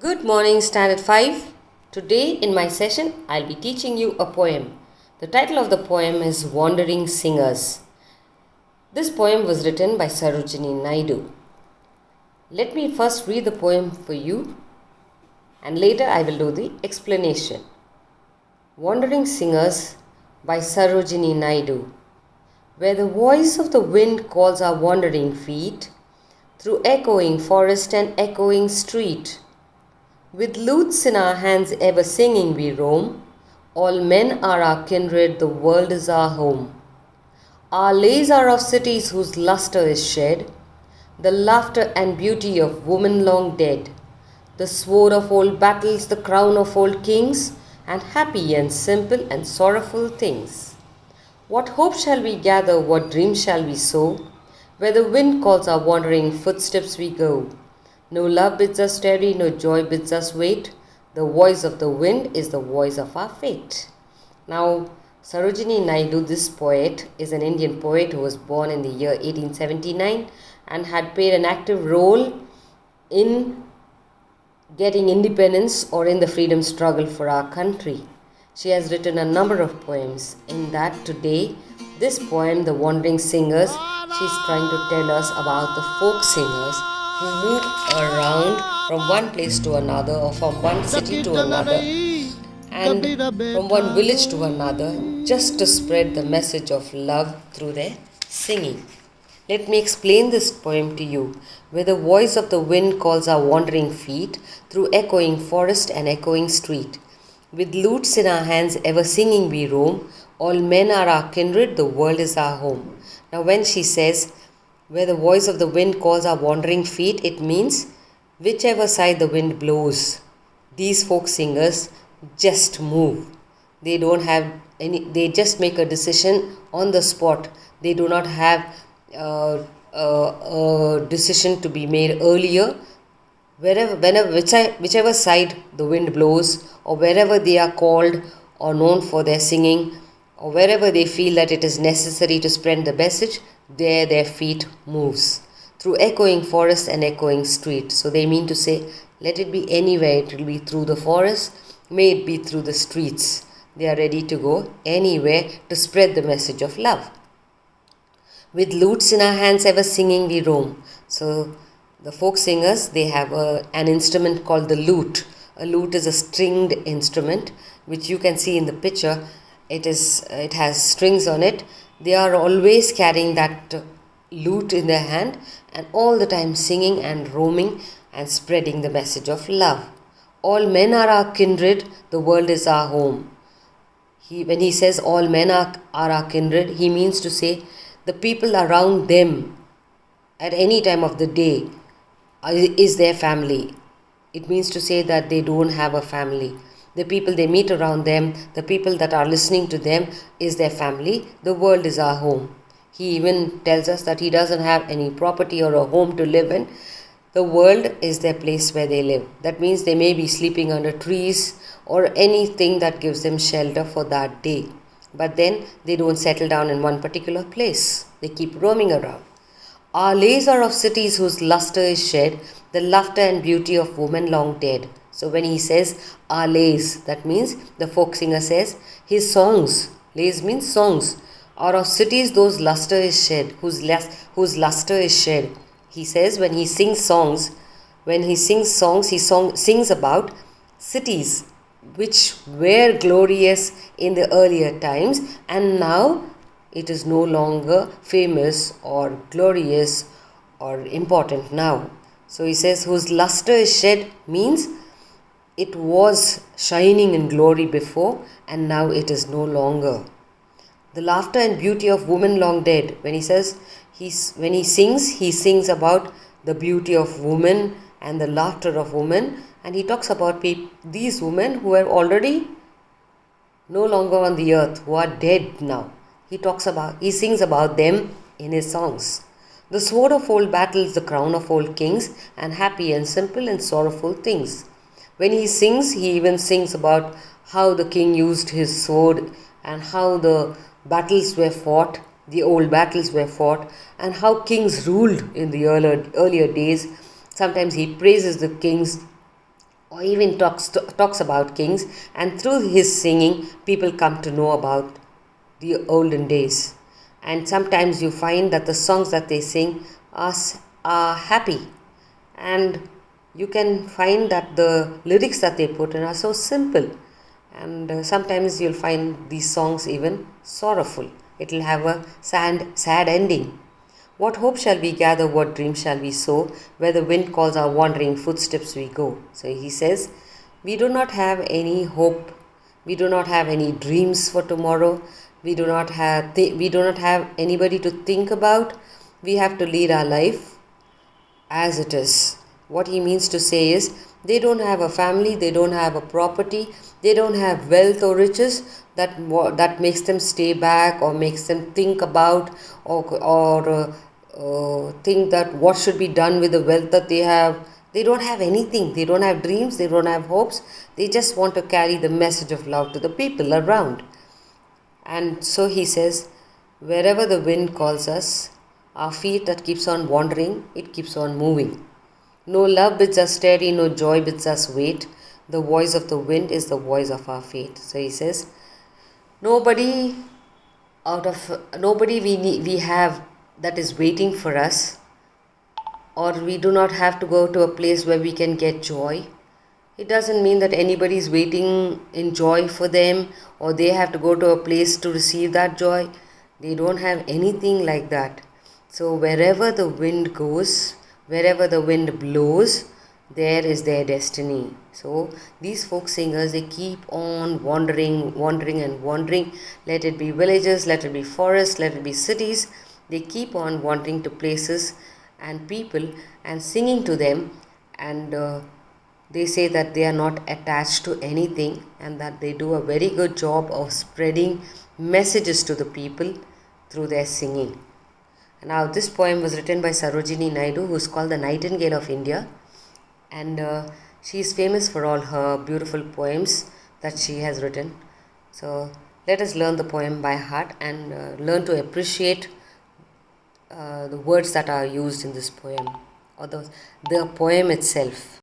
Good morning, Standard 5. Today in my session, I'll be teaching you a poem. The title of the poem is Wandering Singers. This poem was written by Sarojini Naidu. Let me first read the poem for you and later I will do the explanation. Wandering Singers by Sarojini Naidu. Where the voice of the wind calls our wandering feet through echoing forest and echoing street. With lutes in our hands ever singing we roam, all men are our kindred, the world is our home. Our lays are of cities whose lustre is shed, the laughter and beauty of women long dead, the sword of old battles, the crown of old kings, and happy and simple and sorrowful things. What hope shall we gather, what dreams shall we sow? Where the wind calls our wandering footsteps we go. No love bids us tarry, no joy bids us wait. The voice of the wind is the voice of our fate. Now, Sarojini Naidu, this poet, is an Indian poet who was born in the year 1879 and had played an active role in getting independence or in the freedom struggle for our country. She has written a number of poems. In that today, this poem, The Wandering Singers, she's trying to tell us about the folk singers who move around from one place to another or from one city to another and from one village to another just to spread the message of love through their singing. Let me explain this poem to you. Where the voice of the wind calls our wandering feet through echoing forest and echoing street. With lutes in our hands ever singing we roam, all men are our kindred, the world is our home. Now when she says, where the voice of the wind calls our wandering feet, it means whichever side the wind blows. These folk singers just move. They don't have they just make a decision on the spot. They do not have a decision to be made earlier. Whichever side the wind blows, or wherever they are called or known for their singing, or wherever they feel that it is necessary to spread the message, there their feet moves through echoing forest and echoing street. So they mean to say, let it be anywhere. It will be through the forest, may it be through the streets. They are ready to go anywhere to spread the message of love. With lutes in our hands ever singing we roam. So the folk singers, they have an instrument called the lute. A lute is a stringed instrument which you can see in the picture. It has strings on it. They are always carrying that lute in their hand and all the time singing and roaming and spreading the message of love. All men are our kindred, the world is our home. When he says all men are our kindred, he means to say the people around them at any time of the day is their family. It means to say that they don't have a family. The people they meet around them, the people that are listening to them is their family. The world is our home. He even tells us that he doesn't have any property or a home to live in. The world is their place where they live. That means they may be sleeping under trees or anything that gives them shelter for that day. But then they don't settle down in one particular place. They keep roaming around. Our lays are of cities whose lustre is shed, the laughter and beauty of women long dead. So when he says our lays, that means the folk singer says his songs, lays means songs, are of cities those lustre is shed, whose lustre is shed. He says when he sings songs, he sings about cities which were glorious in the earlier times and now it is no longer famous or glorious or important now. So he says whose lustre is shed means it was shining in glory before and now it is no longer. The laughter and beauty of women long dead. When he says, when he sings about the beauty of women and the laughter of women, and he talks about these women who are already no longer on the earth, who are dead now. He sings about them in his songs. The sword of old battles, the crown of old kings, and happy and simple and sorrowful things. When he sings, he even sings about how the king used his sword and how the battles were fought, the old battles were fought, and how kings ruled in the earlier days. Sometimes he praises the kings or even talks about kings, and through his singing, people come to know about the olden days. And sometimes you find that the songs that they sing are happy, and you can find that the lyrics that they put in are so simple, and sometimes you'll find these songs even sorrowful. It will have a sad ending. What hope shall we gather, what dream shall we sow, where the wind calls our wandering footsteps we go. So he says, we do not have any hope, we do not have any dreams for tomorrow, we do not have anybody to think about. We have to lead our life as it is. What he means to say is, they don't have a family, they don't have a property, they don't have wealth or riches that makes them stay back or makes them think about or think that what should be done with the wealth that they have. They don't have anything. They don't have dreams. They don't have hopes. They just want to carry the message of love to the people around. And so he says, wherever the wind calls us, our feet that keeps on wandering, it keeps on moving. No love bids us steady, no joy bids us wait. The voice of the wind is the voice of our fate. So he says, nobody we have that is waiting for us, or we do not have to go to a place where we can get joy. It doesn't mean that anybody is waiting in joy for them, or they have to go to a place to receive that joy. They don't have anything like that. So wherever the wind goes, wherever the wind blows, there is their destiny. So these folk singers, they keep on wandering. Let it be villages, let it be forests, let it be cities. They keep on wandering to places and people and singing to them, and they say that they are not attached to anything, and that they do a very good job of spreading messages to the people through their singing. Now this poem was written by Sarojini Naidu, who is called the Nightingale of India, and she is famous for all her beautiful poems that she has written. So let us learn the poem by heart and learn to appreciate the words that are used in this poem, or the poem itself.